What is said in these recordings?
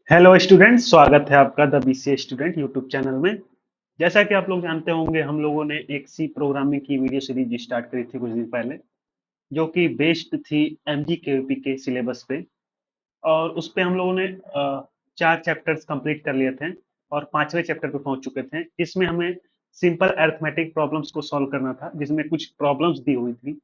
Hello students, स्वागत है आपका the BCA student YouTube channel में। जैसा कि आप लोग जानते होंगे, हम लोगों ने एक सी प्रोग्रामिंग की वीडियो सीरीज स्टार्ट करी थी कुछ दिन पहले, जो कि बेस्ड थी एमजी केवीपी के सिलेबस पे। और उस पे हम लोगों ने 4 चैप्टर्स कंप्लीट कर लिए थे और 5वें चैप्टर पे पहुंच चुके थे, जिसमें हमें सिंपल अरिथमेटिक प्रॉब्लम्स को सॉल्व करना था, जिसमें कुछ प्रॉब्लम्स दी हुई थी,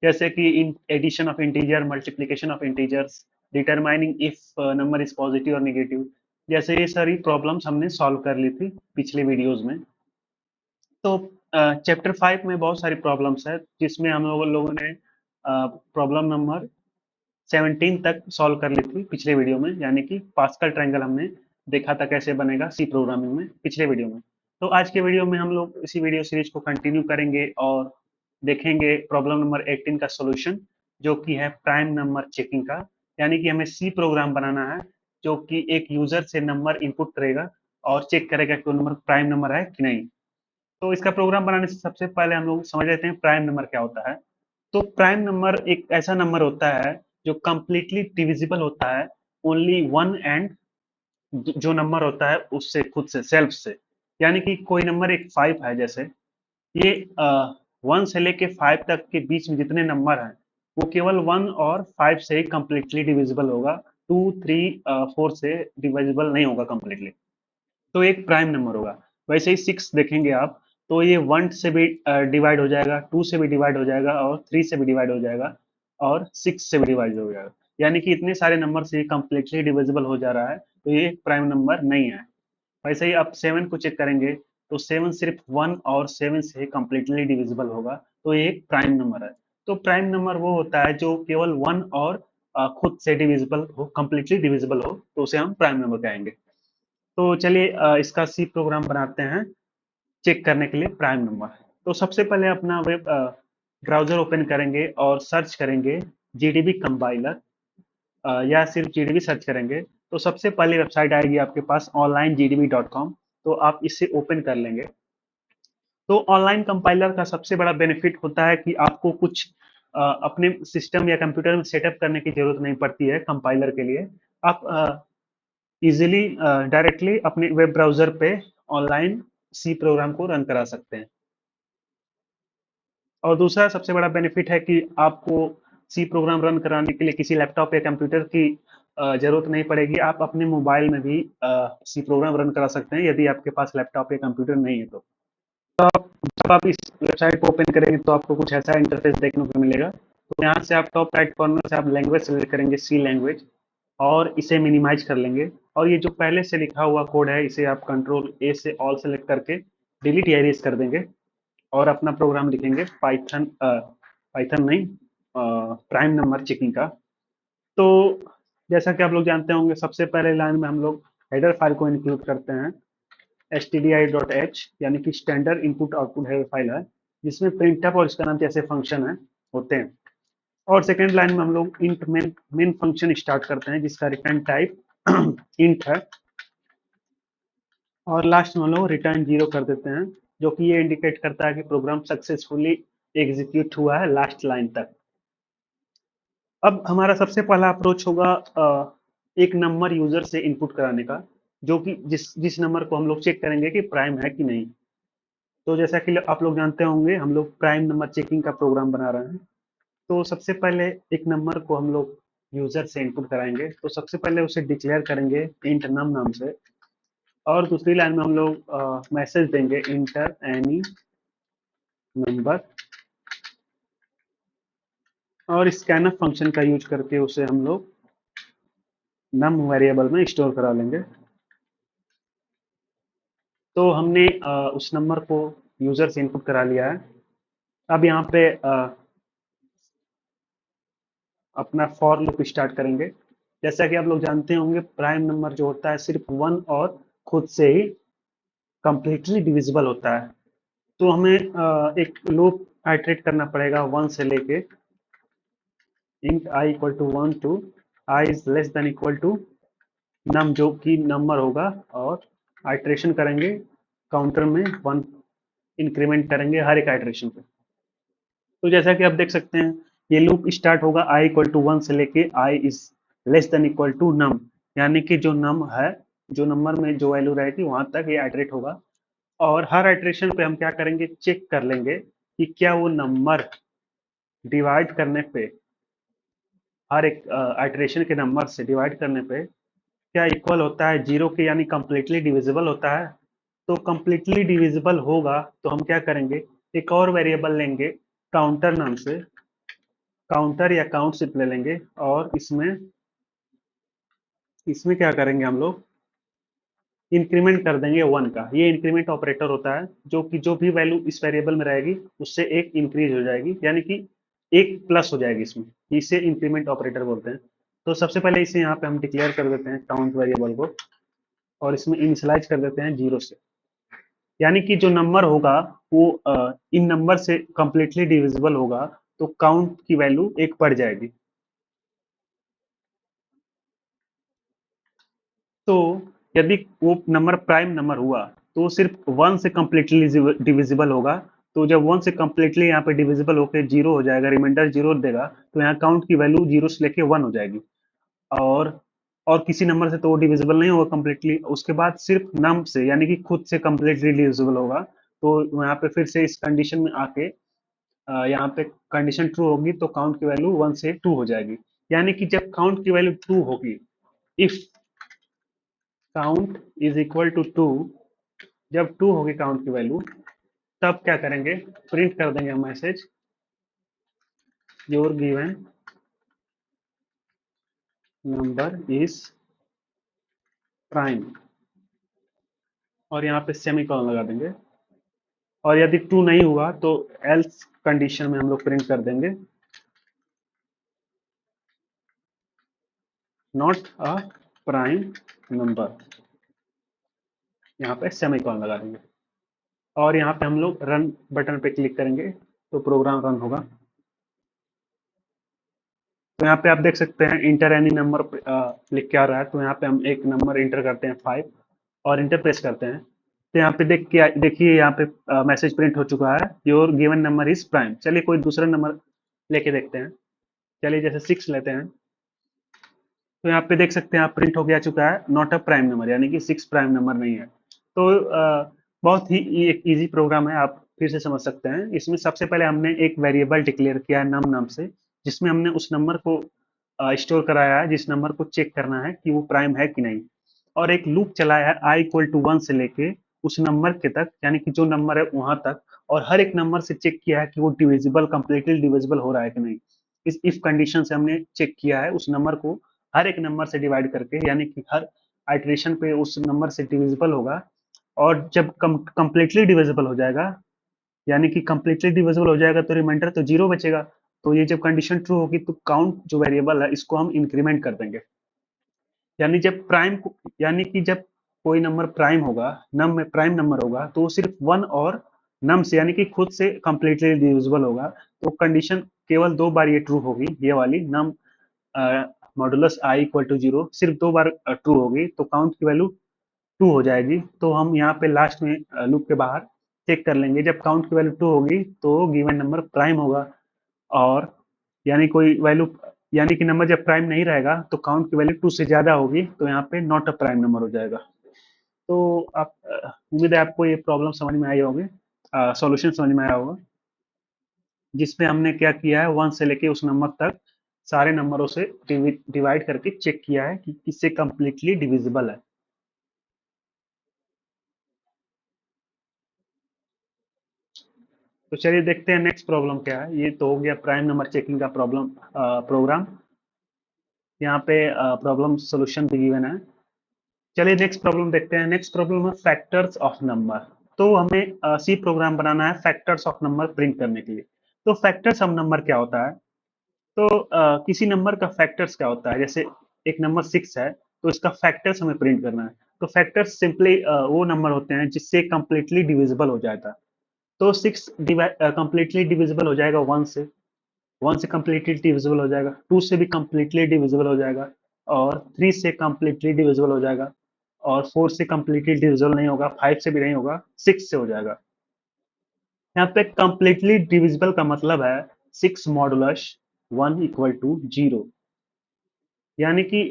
जैसे कि in addition of integer, multiplication of integers, determining if number is positive और नेगेटिव। जैसे ये सारी प्रॉब्लम्स हमने सॉल्व कर ली थी पिछले वीडियोस में। तो चैप्टर 5 में बहुत सारी प्रॉब्लम्स है, जिसमें हम लोगों ने प्रॉब्लम नंबर 17 तक सॉल्व कर ली थी पिछले वीडियो में, यानी कि पास्कल ट्रायंगल हमने देखा था कैसे बनेगा सी प्रोग्रामिंग में पिछले वीडियो में। तो आज के वीडियो में हम लोग इसी वीडियो सीरीज को कंटिन्यू करेंगे और देखेंगे प्रॉब्लम नंबर 18 का सॉल्यूशन, जो कि है प्राइम नंबर चेकिंग का। यानी कि हमें सी प्रोग्राम बनाना है जो कि एक यूजर से नंबर इनपुट करेगा और चेक करेगा कि वो नंबर प्राइम नंबर है कि नहीं। तो इसका प्रोग्राम बनाने से सबसे पहले हम लोग समझ लेते हैं प्राइम नंबर क्या होता है। तो प्राइम नंबर एक ऐसा नंबर होता है जो कंप्लीटली डिविजिबल होता है ओनली वन एंड, जो नंबर होता है उससे, खुद से, सेल्फ से। यानी कि कोई नंबर एक 5 है, जैसे ये 1 से लेके 5 तक के बीच में जितने नंबर हैं वो केवल 1 और 5 से ही कंप्लीटली डिविजिबल होगा। 2, 3, 4 से डिविजिबल नहीं होगा कंप्लीटली, तो एक प्राइम नंबर होगा। वैसे ही 6 देखेंगे आप, तो ये 1 से भी डिवाइड हो जाएगा, 2 से भी डिवाइड हो जाएगा और 3 से भी डिवाइड हो जाएगा और 6 से भी डिवाइड हो जाएगा। यानी कि इतने सारे नंबर से कंप्लीटली डिविजिबल हो जा रहा है, तो ये प्राइम नंबर नहीं है। वैसे ही आप 7 को चेक करेंगे, तो 7 सिर्फ 1 और 7 से कंप्लीटली डिविजिबल होगा, तो ये एक प्राइम नंबर है। तो प्राइम नंबर वो होता है जो केवल 1 और खुद से डिविजिबल हो, कंप्लीटली डिविजिबल हो, तो उसे हम प्राइम नंबर कहेंगे। तो चलिए इसका सी प्रोग्राम बनाते हैं चेक करने के लिए प्राइम नंबर। तो सबसे पहले अपना वेब ब्राउजर ओपन करेंगे और सर्च करेंगे जीडीबी कंपाइलर, या सिर्फ जीडीबी सर्च करेंगे तो सबसे पहले वेबसाइट आएगी आपके पास onlinegdb.com। तो आप इसे ओपन कर लेंगे। तो ऑनलाइन कंपाइलर का सबसे बड़ा बेनिफिट होता है कि आपको कुछ अपने सिस्टम या कंप्यूटर में सेटअप करने की जरूरत नहीं पड़ती है कंपाइलर के लिए। आप इजीली डायरेक्टली अपने वेब ब्राउजर पे ऑनलाइन सी प्रोग्राम को रन करा सकते हैं। और दूसरा सबसे बड़ा बेनिफिट है कि आपको सी प्रोग्राम रन कराने के लिए किसी लैपटॉप या कंप्यूटर की जरूरत नहीं पड़ेगी। आप अपने मोबाइल में भी सी प्रोग्राम रन करा सकते हैं, यदि आपके पास लैपटॉप या कंप्यूटर नहीं है तो। जब आप इस वेबसाइट को ओपन करेंगे तो आपको कुछ ऐसा इंटरफेस देखने को मिलेगा। तो यहाँ से आप टॉप राइट कॉर्नर से आप लैंग्वेज सेलेक्ट करेंगे, सी लैंग्वेज, और इसे मिनिमाइज कर लेंगे। और ये जो पहले से लिखा हुआ कोड है, इसे आप कंट्रोल ए से ऑल सेलेक्ट करके डिलीट या इरेज कर देंगे और अपना प्रोग्राम लिखेंगे पाइथन, पाइथन नहीं, प्राइम नंबर चेकिंग का। तो जैसा कि आप लोग जानते होंगे, सबसे पहले लाइन में हम लोग हेडर फाइल को इंक्लूड करते हैं, stdi.h, यानी कि standard input output header file है, जिसमें प्रिंटअप और इसका नाम जैसे फंक्शन है होते हैं। और सेकेंड लाइन में हम लोग इंट मेन फंक्शन स्टार्ट करते हैं, जिसका रिटर्न टाइप इंट है। और लास्ट में हम लोग रिटर्न 0 कर देते हैं, जो कि ये इंडिकेट करता है कि प्रोग्राम सक्सेसफुली एग्जीक्यूट हुआ है लास्ट लाइन तक। अब हमारा सबसे पहला अप्रोच होगा एक नंबर यूजर से इनपुट कराने का, जो कि जिस जिस नंबर को हम लोग चेक करेंगे कि प्राइम है कि नहीं। तो जैसा कि आप लोग जानते होंगे, हम लोग प्राइम नंबर चेकिंग का प्रोग्राम बना रहे हैं। तो सबसे पहले एक नंबर को हम लोग यूजर से इनपुट कराएंगे, तो सबसे पहले उसे डिक्लेयर करेंगे इंट नम नाम से। और दूसरी लाइन में हम लोग मैसेज देंगे इंटर एनी नंबर, और स्कैनफ फंक्शन का यूज करके उसे हम लोग नम वेरिएबल में स्टोर करा लेंगे। तो हमने उस नंबर को यूजर से इनपुट करा लिया है। अब यहाँ पे अपना फॉर लूप स्टार्ट करेंगे। जैसा कि आप लोग जानते होंगे, प्राइम नंबर जो होता है सिर्फ 1 और खुद से ही कंप्लीटली डिविजिबल होता है। तो हमें एक लूप आइटरेट करना पड़ेगा 1 से लेके int i equal to 1 to i is less than equal to num, जो कि नंबर होगा, और आइटरेशन करेंगे काउंटर में 1 इंक्रीमेंट करेंगे हर एक आइटरेशन पे। तो जैसा कि आप देख सकते हैं, ये लूप स्टार्ट होगा i इक्वल टू 1 से लेके i is less than equal to num. यानी कि जो नम है, जो नंबर में जो वैल्यू रहेगी वहां तक ये आइटरेट होगा। और हर आइटरेशन पे हम क्या करेंगे, चेक कर लेंगे कि क्या वो नंबर डिवाइड करने पे, हर एक आइटरेशन के नंबर से डिवाइड करने पे क्या इक्वल होता है जीरो के, यानी कंप्लीटली डिविजिबल होता है। तो कंप्लीटली डिविजिबल होगा तो हम क्या करेंगे, एक और वेरिएबल लेंगे काउंटर नाम से, काउंटर या काउंट सिर्फ ले लेंगे, और इसमें इसमें क्या करेंगे हम लोग, इंक्रीमेंट कर देंगे वन का। ये इंक्रीमेंट ऑपरेटर होता है जो कि जो भी वैल्यू इस वेरिएबल में रहेगी उससे एक इंक्रीज हो जाएगी, यानी कि एक प्लस हो जाएगी इसमें। इसे इंक्रीमेंट ऑपरेटर बोलते हैं। तो सबसे पहले इसे यहाँ पे हम डिक्लेयर कर देते हैं काउंट वेरिएबल को, और इसमें इनिशियलाइज कर देते हैं जीरो से। यानी कि जो नंबर होगा वो इन नंबर से कंप्लीटली डिविजिबल होगा, तो काउंट की वैल्यू एक बढ़ जाएगी। तो यदि वो नंबर प्राइम नंबर हुआ तो सिर्फ वन से कंप्लीटली डिविजिबल होगा। तो जब वन से कंप्लीटली यहाँ पे डिविजिबल होकर जीरो हो जाएगा, रिमाइंडर जीरो देगा, तो यहाँ काउंट की वैल्यू जीरो से लेके वन हो जाएगी। और और किसी नंबर से तो वो डिविजिबल नहीं होगा कंप्लीटली। उसके बाद सिर्फ नम से, यानी कि खुद से कंप्लीटली डिविजिबल होगा। तो यहाँ पे फिर से इस कंडीशन में आके यहाँ पे कंडीशन ट्रू होगी तो काउंट की वैल्यू वन से टू हो जाएगी। यानी कि जब काउंट की वैल्यू टू होगी, if count is equal to two, जब टू होगी काउंट की वैल्यू, तब क्या करेंगे, प्रिंट कर देंगे message your given number is prime, और यहाँ पे सेमीकोलन लगा देंगे। और यदि टू नहीं हुआ तो एल्स कंडीशन में हम लोग प्रिंट कर देंगे नॉट अ प्राइम नंबर, यहाँ पे सेमीकोलन लगा देंगे। और यहाँ पे हम लोग रन बटन पे क्लिक करेंगे तो प्रोग्राम रन होगा। तो यहाँ पे आप देख सकते हैं इंटर एनी नंबर लिख के आ रहा है। तो यहाँ पे हम एक नंबर इंटर करते हैं 5, और इंटर प्रेस करते हैं। तो यहाँ पे देखिए यहाँ पे मैसेज प्रिंट हो चुका है, your given number is prime. चलिए कोई दूसरा नंबर लेके देखते हैं। चलिए जैसे 6 लेते हैं। तो यहाँ पे देख सकते हैं आप, प्रिंट हो गया चुका है नॉट अ प्राइम नंबर, यानी कि 6 प्राइम नंबर नहीं है। तो बहुत ही एक इजी प्रोग्राम है, आप फिर से समझ सकते हैं। इसमें सबसे पहले हमने एक वेरिएबल डिक्लेयर किया है नम नाम से, जिसमें हमने उस नंबर को स्टोर कराया है, जिस नंबर को चेक करना है कि वो प्राइम है कि नहीं। और एक लूप चलाया है आई इक्वल टू वन से लेके उस नंबर के तक, यानी कि जो नंबर है वहां तक। और हर एक नंबर से चेक किया है कि वो डिविजिबल, कंप्लीटली डिविजिबल हो रहा है कि नहीं। इस इफ कंडीशन से हमने चेक किया है उस नंबर को हर एक नंबर से डिवाइड करके, यानी कि हर आइट्रेशन पे उस नंबर से डिविजिबल होगा। और जब कंप्लीटली डिविजिबल हो जाएगा, यानी कि कंप्लीटली डिविजिबल हो जाएगा, तो रिमाइंडर तो जीरो बचेगा। तो ये जब कंडीशन ट्रू होगी तो काउंट जो वेरिएबल है इसको हम इंक्रीमेंट कर देंगे। यानी जब प्राइम, यानी कि जब कोई नंबर प्राइम होगा, नम में प्राइम नंबर होगा, तो वो सिर्फ वन और नम से, यानी कि खुद से कंप्लीटली डिविजिबल होगा। तो कंडीशन केवल दो बार ये ट्रू होगी, ये वाली num modulus I equal to zero सिर्फ दो बार ट्रू होगी, तो काउंट की वैल्यू टू हो जाएगी। तो हम यहाँ पे लास्ट में लूप के बाहर चेक कर लेंगे, जब काउंट की वैल्यू टू होगी तो गिवन नंबर प्राइम होगा। और यानी कोई वैल्यू, यानी कि नंबर जब प्राइम नहीं रहेगा तो काउंट की वैल्यू टू से ज्यादा होगी, तो यहाँ पे नॉट अ प्राइम नंबर हो जाएगा। तो आप उम्मीद है आपको ये प्रॉब्लम समझ में आई होगी, सॉल्यूशन समझ में आया होगा, जिसमें हमने क्या किया है, वन से लेके उस नंबर तक सारे नंबरों से डिवाइड करके चेक किया है कि किससे कंप्लीटली डिविजिबल है। तो चलिए देखते हैं नेक्स्ट प्रॉब्लम क्या है। ये तो हो गया प्राइम नंबर चेकिंग का प्रॉब्लम प्रोग्राम। यहाँ पे प्रॉब्लम सॉल्यूशन भी गिवन है। चलिए नेक्स्ट प्रॉब्लम देखते हैं। नेक्स्ट प्रॉब्लम है फैक्टर्स ऑफ नंबर। तो हमें सी प्रोग्राम बनाना है फैक्टर्स ऑफ नंबर प्रिंट करने के लिए। तो फैक्टर्स ऑफ नंबर क्या होता है, तो किसी नंबर का फैक्टर्स क्या होता है, जैसे एक नंबर 6 है तो इसका फैक्टर्स हमें प्रिंट करना है। तो फैक्टर्स सिंपली वो नंबर होते हैं जिससे कंप्लीटली डिविजिबल हो जाता है। तो 6 कंप्लीटली डिविजिबल हो जाएगा वन से, वन से कंप्लीटली डिविजिबल हो जाएगा, टू से भी कंप्लीटली डिविजिबल हो जाएगा, और थ्री से कंप्लीटली डिविजिबल हो जाएगा, और फोर से कंप्लीटली डिविजिबल नहीं होगा, फाइव से भी नहीं होगा, सिक्स से हो जाएगा। यहाँ पे कंप्लीटली डिविजिबल का मतलब है six modulus one equal to zero. यानी कि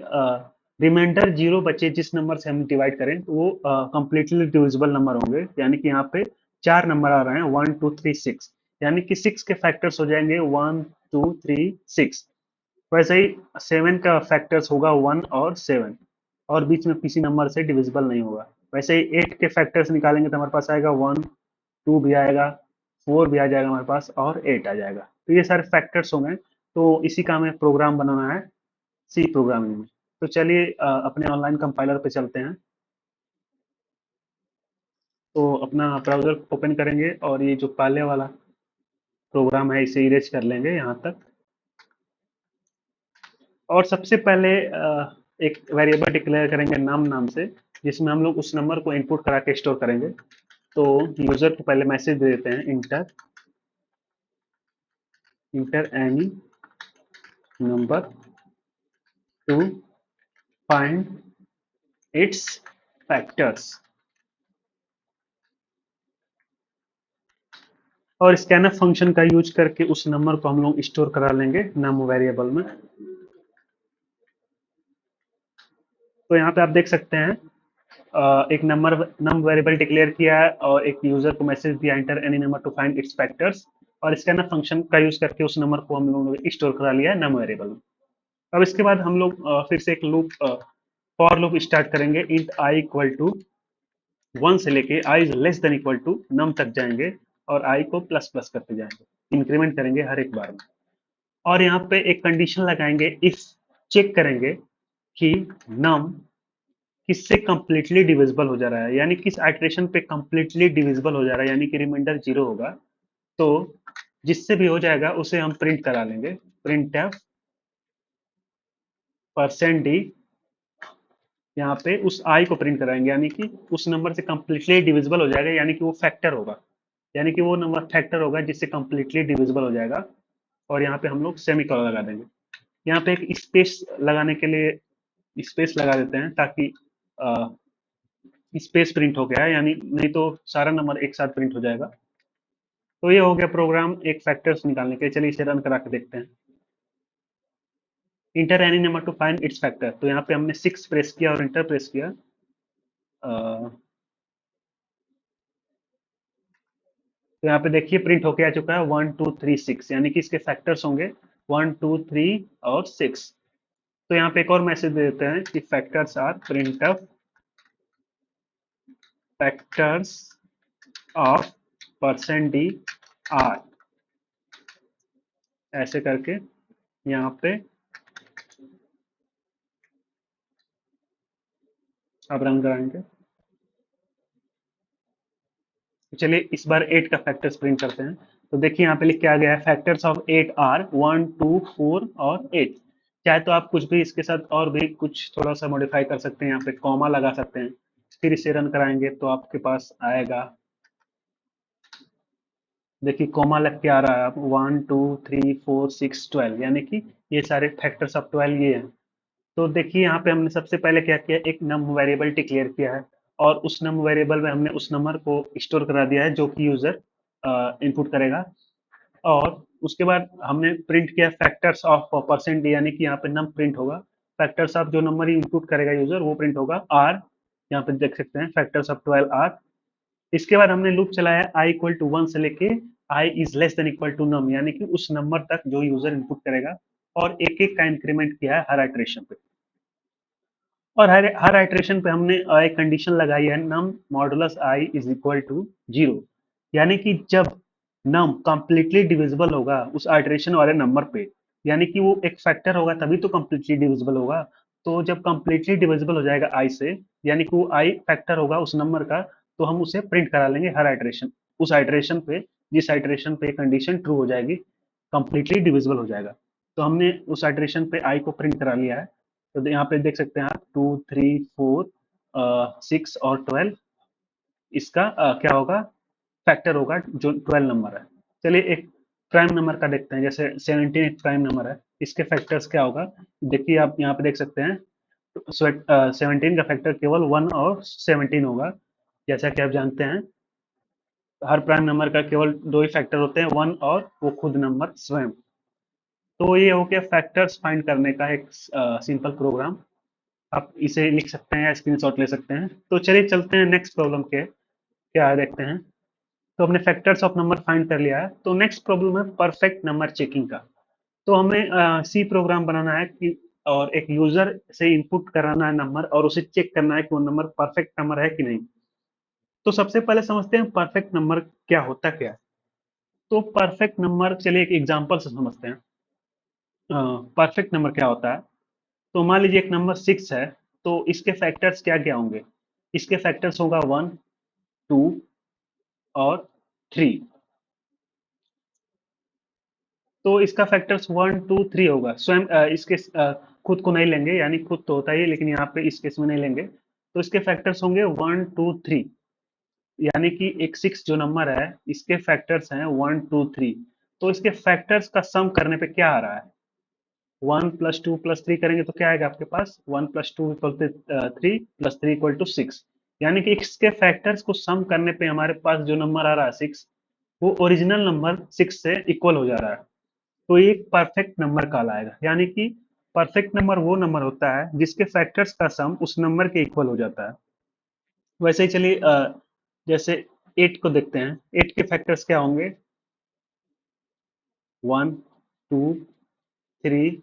रिमाइंडर जीरो बचे जिस नंबर से हम डिवाइड करें तो वो कंप्लीटली डिविजिबल नंबर होंगे, यानी कि यहाँ पे चार नंबर आ रहे हैं 1 2 3 6, यानी कि 6 के फैक्टर्स हो जाएंगे 1 2 3 6। वैसे ही 7 का फैक्टर्स होगा 1 और 7, और बीच में किसी नंबर से डिविजिबल नहीं होगा। वैसे ही 8 के फैक्टर्स निकालेंगे तो हमारे पास आएगा 1 2 भी आएगा, 4 भी आ जाएगा हमारे पास, और 8 आ जाएगा। तो ये सारे फैक्टर्स होंगे। तो इसी का हमें प्रोग्राम बनाना है सी प्रोग्रामिंग में। तो चलिए अपने ऑनलाइन कंपाइलर पे चलते हैं। तो अपना ब्राउजर ओपन करेंगे और ये जो पहले वाला प्रोग्राम है इसे इरेज कर लेंगे यहाँ तक। और सबसे पहले एक वेरिएबल डिक्लेयर करेंगे नाम नाम से, जिसमें हम लोग उस नंबर को इनपुट करा के स्टोर करेंगे। तो यूजर को पहले मैसेज दे देते हैं, inter inter any number two find its factors. और स्कैनफ फंक्शन का यूज करके उस नंबर को हम लोग स्टोर करा लेंगे नम वेरिएबल में। तो यहाँ पे आप देख सकते हैं एक नंबर नम वेरिएबल डिक्लेयर किया है और एक यूजर को मैसेज दिया, inter any number two find its factors, और स्कैनफ फंक्शन का यूज करके उस नंबर को हम लोगों ने स्टोर करा लिया है नम वेरिएबल में। अब इसके बाद हम लोग फिर से एक लूप फॉर लूप स्टार्ट करेंगे। इंट आई इक्वल टू 1 से लेके I is less than equal to num तक जाएंगे, और आई को प्लस प्लस करते जाएंगे, इंक्रीमेंट करेंगे हर एक बार में। और यहाँ पे एक कंडीशन लगाएंगे, इफ चेक करेंगे कि नम किससे कंप्लीटली डिविजिबल हो जा रहा है, यानी किस आइट्रेशन पे कंप्लीटली डिविजिबल हो जा रहा है, यानी कि रिमाइंडर जीरो होगा। तो जिससे भी हो जाएगा उसे हम प्रिंट करा लेंगे, प्रिंट एफ परसेंट डी। यहाँ पे उस आई को प्रिंट कराएंगे, यानी कि उस नंबर से कंप्लीटली डिविजिबल हो जाएगा, यानी कि वो फैक्टर होगा, यानी कि वो नंबर फैक्टर होगा जिससे कंप्लीटली डिविजिबल हो जाएगा। और यहाँ पे हम लोग सेमी कॉलन लगा देंगे। यहाँ पे एक स्पेस लगाने के लिए स्पेस लगा देते हैं, ताकि स्पेस प्रिंट हो गया है, यानी नहीं तो सारा नंबर एक साथ प्रिंट हो जाएगा। तो ये हो गया प्रोग्राम एक फैक्टर्स निकालने के लिए। चलिए इसे रन करा के देखते हैं। Inter any number two find its factor, तो यहाँ पे हमने 6 प्रेस किया और इंटर प्रेस किया। तो यहाँ पे देखिए प्रिंट होके आ चुका है 1 2 3 6, यानी कि इसके फैक्टर्स होंगे 1 2 3 और 6। तो यहाँ पे एक और मैसेज दे देते हैं कि factors are print of factors of percent D R, ऐसे करके यहाँ पे अब रन कराएंगे। तो चलिए इस बार 8 का फैक्टर्स प्रिंट करते हैं। तो देखिए यहाँ पे लिख के आ गया है, फैक्टर्स ऑफ 8 आर 1 2 4 और 8। चाहे तो आप कुछ भी इसके साथ और भी कुछ थोड़ा सा मॉडिफाई कर सकते हैं, यहाँ पे कॉमा लगा सकते हैं। फिर इसे रन कराएंगे तो आपके पास आएगा, देखिए कॉमा लग के आ रहा है आप 1 2 3 4 6 12, यानी कि ये सारे फैक्टर्स ऑफ 12 ये हैं। तो देखिए यहाँ पे हमने सबसे पहले क्या किया, एक नम वेरिएबल डिक्लेयर किया है, और उस नम वेरिएबल में हमने उस नंबर को स्टोर करा दिया है जो कि यूजर इनपुट करेगा। और उसके बाद हमने प्रिंट किया फैक्टर्स ऑफ परसेंट, यानी कि यहाँ पे नम प्रिंट होगा, फैक्टर्स ऑफ जो नंबर इनपुट करेगा यूजर वो प्रिंट होगा आर। यहाँ पे देख सकते हैं फैक्टर्स ऑफ 12 आर। इसके बाद हमने लूप चलाया आई इक्वल टू 1 से लेके I is less than equal to num, यानी कि उस नंबर तक जो यूजर इनपुट करेगा, और एक एक का इंक्रीमेंट किया है हर आइट्रेशन पे। और हर हर आइट्रेशन पे हमने एक कंडीशन लगाई है, num modulus I is equal to zero, यानी कि जब नम कंप्लीटली डिविजिबल होगा उस आइट्रेशन वाले नंबर पे, यानी कि वो एक फैक्टर होगा तभी तो कंप्लीटली डिविजिबल होगा। तो जब कंप्लीटली डिविजिबल हो जाएगा आई से, यानी कि वो आई फैक्टर होगा उस नंबर का, तो हम उसे प्रिंट करा लेंगे हर आइट्रेशन, उस आइट्रेशन पे जिस आइट्रेशन पे कंडीशन ट्रू हो जाएगी, कंप्लीटली डिविजिबल हो जाएगा। तो हमने उस आइट्रेशन पे आई को प्रिंट करा लिया है। तो यहाँ पे देख सकते हैं आप 2 3 4 6 और 12, इसका क्या होगा, फैक्टर होगा जो 12 नंबर है। चलिए एक प्राइम नंबर का देखते हैं, जैसे 17 एक प्राइम नंबर है, इसके फैक्टर्स क्या होगा। देखिए आप यहाँ पे देख सकते हैं 17 का फैक्टर केवल 1 और 17 होगा। जैसा कि आप जानते हैं हर प्राइम नंबर का केवल दो ही फैक्टर होते हैं, 1 और वो खुद नंबर स्वयं। तो ये हो गया फैक्टर्स फाइंड करने का एक सिंपल प्रोग्राम। आप इसे लिख सकते हैं या स्क्रीनशॉट ले सकते हैं। तो चलिए चलते हैं नेक्स्ट प्रॉब्लम के क्या है देखते हैं। तो हमने फैक्टर्स ऑफ नंबर फाइंड कर लिया है, तो नेक्स्ट प्रॉब्लम है परफेक्ट नंबर चेकिंग का। तो हमें सी प्रोग्राम बनाना है कि और एक यूजर से इनपुट कराना है नंबर और उसे चेक करना है कि वो नंबर परफेक्ट नंबर है कि नहीं। तो सबसे पहले समझते हैं परफेक्ट नंबर क्या होता क्या है। तो परफेक्ट नंबर चलिए एक एग्जांपल से समझते हैं। परफेक्ट नंबर क्या होता है। तो मान लीजिए एक नंबर 6 है, तो इसके फैक्टर्स क्या क्या होंगे। इसके फैक्टर्स होगा 1, 2 और 3। तो इसका फैक्टर्स 1, 2, 3 होगा। स्वयं इसके खुद को नहीं लेंगे, यानी खुद तो होता ही है, लेकिन यहाँ पे इस केस में नहीं लेंगे। तो इसके फैक्टर्स होंगे 1, 2, 3। यानी कि एक 6 जो नंबर है, इसके फैक्टर्स हैं 1, 2, 3। तो इसके फैक्टर्स का सम करने पे क्या आ रहा है। 1 + 2 + 3 करेंगे तो क्या आएगा आपके पास। 1 + 2 = 3 + 3 = 6। यानी कि इसके फैक्टर्स को सम करने पे हमारे पास जो नंबर आ रहा है 6, वो ओरिजिनल नंबर 6 से इक्वल हो जा रहा है। तो ये एक परफेक्ट नंबर कहलाएगा। यानी कि परफेक्ट नंबर वो नंबर होता है जिसके फैक्टर्स का सम उस नंबर के इक्वल हो जाता है। वैसे ही चलिए जैसे 8 को देखते हैं। 8 के फैक्टर्स क्या होंगे। 1, 2, 3।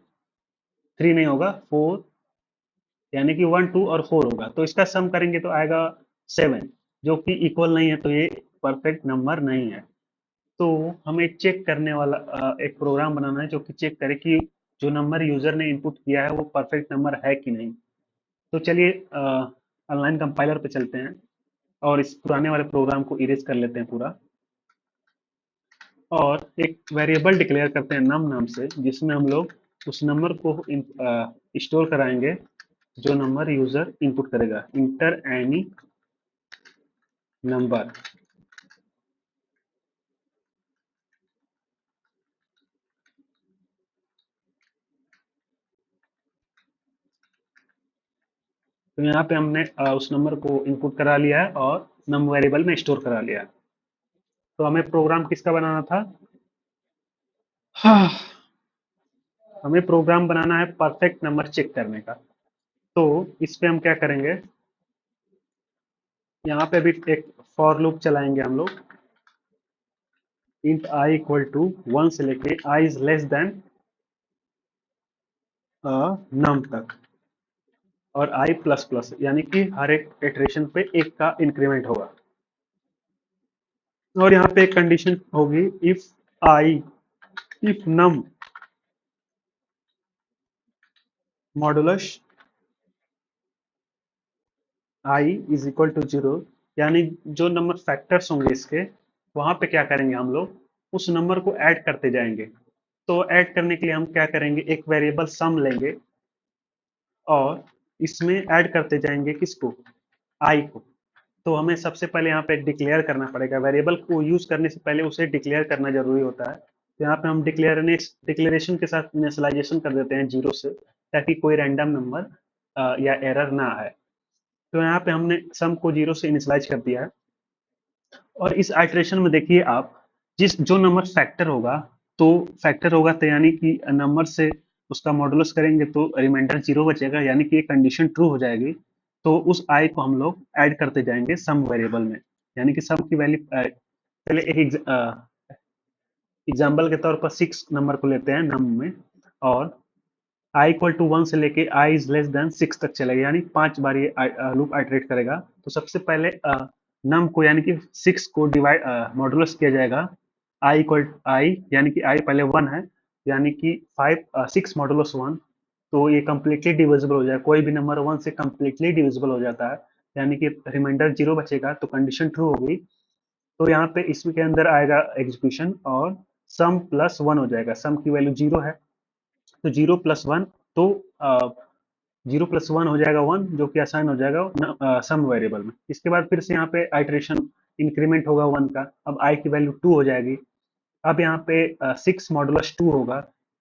3 नहीं होगा, 4। यानी कि 1, 2 और 4 होगा, तो इसका सम करेंगे तो आएगा 7, जो कि इक्वल नहीं है, तो ये परफेक्ट नंबर नहीं है। तो हमें चेक करने वाला एक प्रोग्राम बनाना है जो कि चेक करे कि जो नंबर यूजर ने इनपुट किया है वो परफेक्ट नंबर है कि नहीं। तो चलिए ऑनलाइन कंपाइलर पे चलते हैं और इस पुराने वाले प्रोग्राम को इरेज कर लेते हैं पूरा। और एक वेरिएबल डिक्लेयर करते हैं नम नाम से, जिसमें हम लोग उस नंबर को स्टोर कराएंगे जो नंबर यूजर इनपुट करेगा। Inter any number. तो यहाँ पे हमने उस नंबर को इनपुट करा लिया है और नम वेरिएबल में स्टोर करा लिया है। तो हमें प्रोग्राम किसका बनाना था। हाँ, हमें प्रोग्राम बनाना है परफेक्ट नंबर चेक करने का। तो इस पे हम क्या करेंगे। यहाँ पे भी एक फॉर लूप चलाएंगे हम लोग। इंट आई इक्वल टू 1 से लेके आई इज लेस देन नम तक, और आई प्लस प्लस, यानी कि हर एक इटरेशन पे एक का इंक्रीमेंट होगा। और यहाँ पे एक कंडीशन होगी, if I, if num modulus I is equal to 0। यानी जो नंबर फैक्टर्स होंगे इसके, वहां पे क्या करेंगे हम लोग उस नंबर को ऐड करते जाएंगे। तो ऐड करने के लिए हम क्या करेंगे, एक वेरिएबल सम लेंगे और इसमें ऐड करते जाएंगे किसको, आई को। तो हमें सबसे पहले यहाँ पे डिक्लेयर करना पड़ेगा। वेरिएबल को यूज करने से पहले उसे डिक्लेयर करना जरूरी होता है। तो यहाँ पे हम डिक्लेरेशन के साथ इनिशियलाइजेशन कर देते हैं 0 से, ताकि कोई रैंडम नंबर या एरर ना आए। तो यहाँ पे हमने सम को 0 से इनिशियलाइज कर दिया है। और इस आइटरेशन में देखिए आप, जिस जो नंबर फैक्टर होगा, तो फैक्टर होगा तो यानी कि नंबर से उसका मॉडुलस करेंगे तो रिमाइंडर 0 बचेगा, यानी कि ये कंडीशन ट्रू हो जाएगी। तो उस आई को हम लोग ऐड करते जाएंगे सम वेरिएबल में। यानी कि सम की वैल्यू, पहले एक एग्जाम्पल के तौर पर 6 नंबर को लेते हैं नम में, और आई इक्वल टू 1 से लेके आई इज लेस देन 6 तक चलेगा, यानी 5 बार ये लूप आइटरेट करेगा। तो सबसे पहले नम को यानी कि 6 को डिवाइड मॉडुलस किया जाएगा। आई इक्वल आई, यानी कि आई पहले 1 है, यानी कि 6 मॉडुलस 1। तो ये कंप्लीटली डिविजिबल हो जाएगा, कोई भी नंबर 1 से कंप्लीटली डिविजिबल हो जाता है, यानी कि रिमाइंडर 0 बचेगा, तो कंडीशन ट्रू होगी। तो यहाँ पे इसमें के अंदर आएगा एग्जीक्यूशन और सम प्लस 1 हो जाएगा। सम की वैल्यू 0 है, तो 0 + 1, तो 0 + 1 हो जाएगा 1, जो कि असाइन हो जाएगा सम वेरिएबल में। इसके बाद फिर से यहाँ पे आइट्रेशन इंक्रीमेंट होगा 1 का, अब आई की वैल्यू 2 हो जाएगी। अब यहाँ पे 6 मॉडुलस 2 होगा,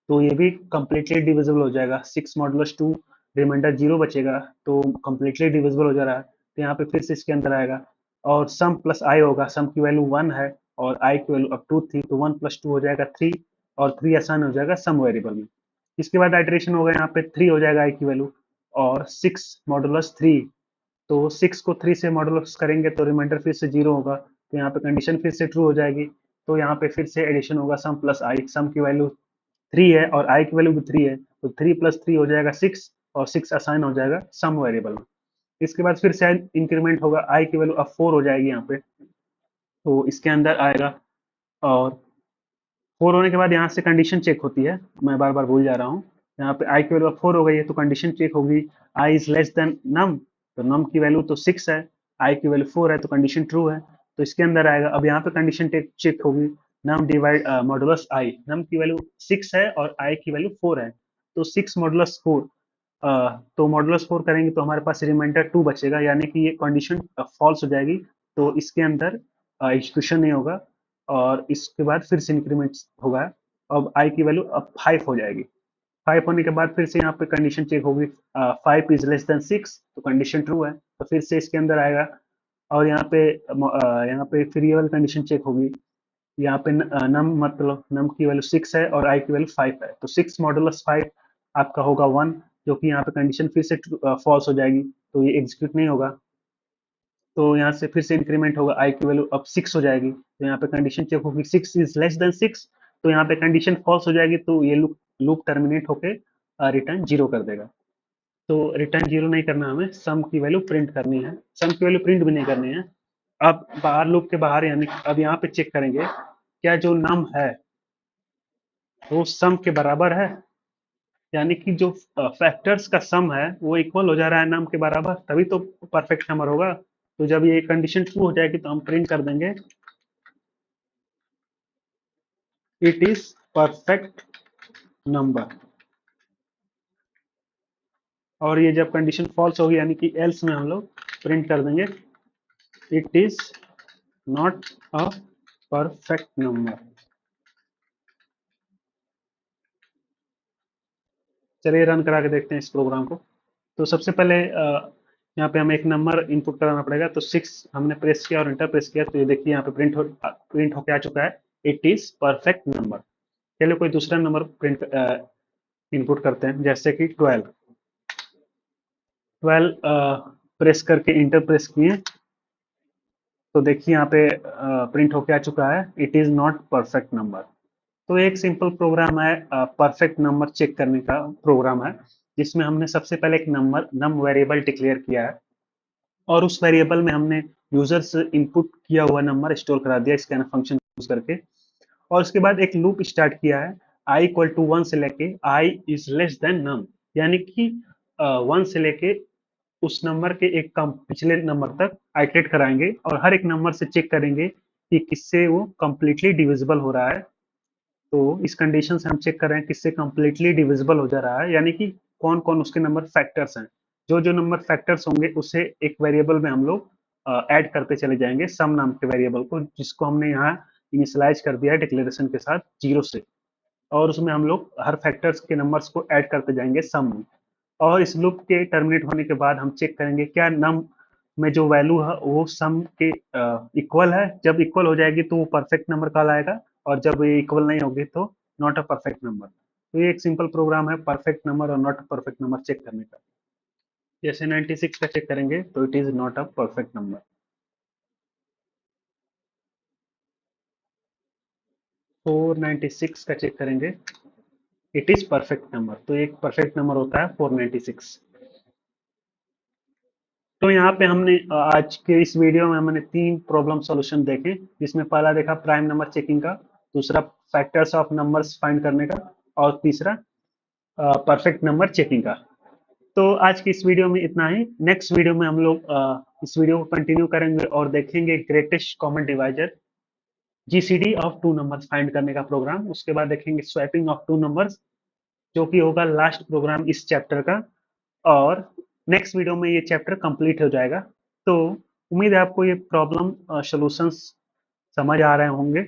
तो ये भी कंप्लीटली डिविजिबल हो जाएगा। 6 मॉडुलस 2, रिमाइंडर 0 बचेगा, तो कंप्लीटली डिविजिबल हो जा रहा है। तो यहाँ पे फिर से इसके अंदर आएगा और सम प्लस आई होगा। सम की वैल्यू 1 है और आई की वैल्यू अब 2 थी, तो 1 + 2 हो जाएगा 3, और 3 आसान हो जाएगा सम वेरिएबल में। इसके बाद आइट्रेशन होगा, यहाँ पे 3 हो जाएगा आई की वैल्यू, और 6 मॉडुलस 3। तो 6 को 3 से मॉडुलस करेंगे तो रिमाइंडर फिर से 0 होगा, तो यहाँ पे कंडीशन फिर से ट्रू हो जाएगी। तो यहाँ पे फिर से एडिशन होगा सम प्लस आई, सम की वैल्यू 3 है और आई की वैल्यू भी 3 है, तो 3 प्लस 3 हो जाएगा 6 और 6 असाइन हो जाएगा सम वेरिएबल में। इसके बाद फिर से इंक्रीमेंट होगा, आई की वैल्यू अब 4 हो जाएगी यहाँ पे, तो इसके अंदर आएगा। और 4 होने के बाद यहाँ से कंडीशन चेक होती है, मैं बार बार भूल जा रहा हूँ। यहाँ पे आई की वैल्यू अब 4 हो गई है तो कंडीशन चेक होगी, आई इज लेस देन नम, तो नम की वैल्यू तो 6 है, आई की वैल्यू 4 है तो कंडीशन ट्रू है, तो इसके अंदर आएगा। अब यहाँ पे कंडीशन चेक होगी, नम डिवाइड मॉडुलस आई, नम की वैल्यू 6 है और आई की वैल्यू 4 है, तो 6 मॉडुलस 4, तो मॉडुलस 4 करेंगे तो हमारे पास रिमाइंडर 2 बचेगा, यानी कि ये कंडीशन फॉल्स हो जाएगी, तो इसके अंदर एग्जीक्यूशन नहीं होगा। और इसके बाद फिर से इंक्रीमेंट होगा, अब आई की वैल्यू अब 5 हो जाएगी। 5 होने के बाद फिर से यहाँ पे कंडीशन चेक होगी, 5 इज लेस देन 6, तो कंडीशन ट्रू है, तो फिर से इसके अंदर आएगा। और यहाँ पे फिर ये वाली कंडीशन चेक होगी, यहाँ पे नम मतलब नम की वैल्यू 6 है और आई की वैल्यू 5 है, तो 6 मॉडुलस 5 आपका होगा 1, जो कि यहाँ पे कंडीशन फिर से फॉल्स हो जाएगी, तो ये एग्जीक्यूट नहीं होगा। तो यहाँ से फिर से इंक्रीमेंट होगा, आई की वैल्यू अब 6 हो जाएगी, तो यहाँ पे कंडीशन चेक होगी 6 इज लेस देन 6, तो यहाँ पे कंडीशन फॉल्स हो जाएगी, तो ये लूप लूप टर्मिनेट होके रिटर्न 0 कर देगा। तो रिटर्न 0 नहीं करना, हमें सम की वैल्यू प्रिंट करनी है, सम की वैल्यू प्रिंट भी नहीं करनी है। अब बाहर लूप के बाहर, यानी अब यहाँ पे चेक करेंगे क्या जो नम है वो सम के बराबर है, यानी कि जो फैक्टर्स का सम है वो इक्वल हो जा रहा है नम के बराबर, तभी तो परफेक्ट नंबर होगा। तो जब ये कंडीशन ट्रू हो जाएगी तो हम प्रिंट कर देंगे इट इज परफेक्ट नंबर। और ये जब कंडीशन फॉल्स होगी, यानी कि एल्स में हम लोग प्रिंट कर देंगे it is not a perfect number. चलिए रन करा के देखते हैं इस प्रोग्राम को। तो सबसे पहले यहाँ पे हमें एक नंबर इनपुट कराना पड़ेगा, तो 6 हमने प्रेस किया और इंटर प्रेस किया, तो ये देखिए यहाँ पे प्रिंट होके आ चुका है इट इज परफेक्ट नंबर। चलिए कोई दूसरा नंबर प्रिंट इनपुट करते हैं, जैसे कि 12। 12 प्रेस करके इंटर प्रेस किए, तो देखिए यहाँ पे प्रिंट होके आ चुका है it is not perfect number. तो एक सिंपल प्रोग्राम है, परफेक्ट नंबर चेक करने का प्रोग्राम है, जिसमें हमने सबसे पहले एक नंबर नम वेरिएबल डिक्लेयर किया है और उस वेरिएबल में हमने यूजर से इनपुट किया हुआ नंबर स्टोर करा दिया स्कैनफ फंक्शन यूज करके। और उसके बाद एक लूप स्टार्ट किया है आई इक्वल टू 1 से लेके आई इज लेस देन नम, यानी कि 1 से लेके उस नंबर के एक कम पिछले नंबर तक आइटरेट कराएंगे और हर एक नंबर से चेक करेंगे कि किससे वो कंप्लीटली डिविजिबल हो रहा है। तो इस कंडीशन से हम चेक कर रहे हैं किससे कंप्लीटली डिविजिबल हो जा रहा है, यानी कि कौन कौन उसके नंबर फैक्टर्स हैं। जो जो नंबर फैक्टर्स होंगे उसे एक वेरिएबल में हम लोग ऐड करते चले जाएंगे, सम नाम के वेरिएबल को, जिसको हमने यहाँ इनिशियलाइज कर दिया है डिक्लेरेशन के साथ 0 से, और उसमें हम लोग हर फैक्टर्स के नंबर्स को ऐड करते जाएंगे सम में। और इस लूप के टर्मिनेट होने के बाद हम चेक करेंगे क्या नम में जो वैल्यू है वो सम के इक्वल है। जब इक्वल हो जाएगी तो वो परफेक्ट नंबर कहलाएगा, और जब ये इक्वल नहीं होगी तो नॉट अ परफेक्ट नंबर। तो ये एक सिंपल प्रोग्राम है परफेक्ट नंबर और नॉट परफेक्ट नंबर चेक करने का। जैसे 96 का चेक करेंगे तो it is not a perfect number. 496 का चेक करेंगे इट इज परफेक्ट नंबर, तो एक परफेक्ट नंबर होता है 496। तो यहाँ पे हमने आज के इस वीडियो में हमने 3 प्रॉब्लम सॉल्यूशन देखे, जिसमें पहला देखा प्राइम नंबर चेकिंग का, दूसरा फैक्टर्स ऑफ नंबर्स फाइंड करने का, और तीसरा परफेक्ट नंबर चेकिंग का। तो आज की इस वीडियो में इतना ही। नेक्स्ट वीडियो में हम लोग इस वीडियो को कंटिन्यू करेंगे और देखेंगे greatest common divisor GCD of two numbers find करने का प्रोग्राम। उसके बाद देखेंगे स्वैपिंग ऑफ टू नंबर्स, जो कि होगा लास्ट प्रोग्राम इस चैप्टर का, और नेक्स्ट वीडियो में ये चैप्टर कंप्लीट हो जाएगा। तो उम्मीद है आपको ये प्रॉब्लम सॉल्यूशंस समझ आ रहे होंगे।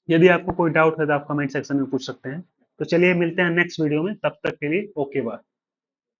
यदि आपको कोई डाउट है तो आप कमेंट सेक्शन में पूछ सकते हैं। तो चलिए मिलते हैं नेक्स्ट वीडियो में, तब तक के लिए ओके बाय।